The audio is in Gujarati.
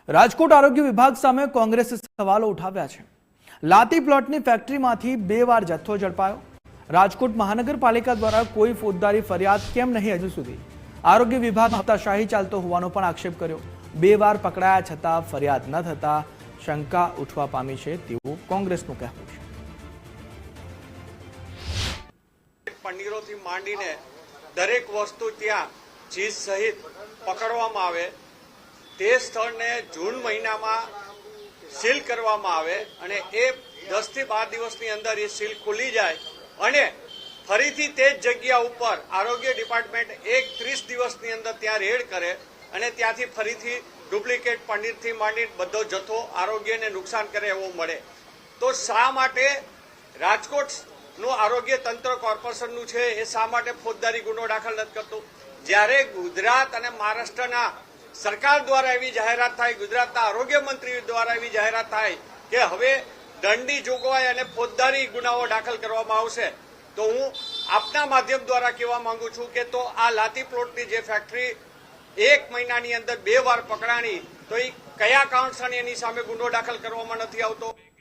રાજકોટ આરોગ્ય વિભાગ સામે કોંગ્રેસે સવાલો ઉઠાવ્યા છે। લાતી પ્લોટની ફેક્ટરીમાંથી 2 વાર જથ્થો ઝડપાયો। રાજકોટ મહાનગરપાલિકા દ્વારા કોઈ ફોજદારી ફરિયાદ કેમ નહીં હજુ સુધી? આરોગ્ય વિભાગ હપ્તાશાહી ચાલતો હોવાનો પણ આક્ષેપ કર્યો। 2 વાર પકડાયા છતાં ફરિયાદ ન થતા શંકા ઉઠવા પામી છે તેવું કોંગ્રેસનું કહેવું છે। પનીરોથી માંડીને દરેક વસ્તુ ત્યાં ચીજ સહિત પકડવામાં આવે, તે સ્થળને જૂન મહિનામાં સીલ કરવામાં આવે અને એ 10 થી 12 દિવસની અંદર એ સીલ ખુલી જાય અને ફરીથી તે જ જગ્યા ઉપર આરોગ્ય ડિપાર્ટમેન્ટ 30 દિવસની અંદર ત્યાં રેડ કરે અને ત્યાંથી ફરીથી ડુપ્લિકેટ પનીરથી માંડી બધો જથ્થો આરોગ્યને નુકસાન કરે એવો મળે। તો શા માટે રાજકોટનું આરોગ્ય તંત્ર કોર્પોરેશનનું છે એ શા માટે ફોજદારી ગુનો દાખલ નથી કરતું? જ્યારે ગુજરાત અને મહારાષ્ટ્રના સરકાર દ્વારા એવી જાહેરાત થાય, ગુજરાતના આરોગ્ય મંત્રી દ્વારા એવી જાહેરાત થાય કે હવે દંડની જોગવાઈ અને ફોજદારી ગુનાઓ દાખલ કરવામાં આવશે, તો હું આપના માધ્યમ દ્વારા કહેવા માંગુ છું કે તો આ લાતી પ્લોટની જે ફેક્ટરી 1 મહિનાની અંદર 2 વાર પકડાણી, તો એ કયા કારણસર એની સામે ગુનો દાખલ કરવામાં નથી આવતો?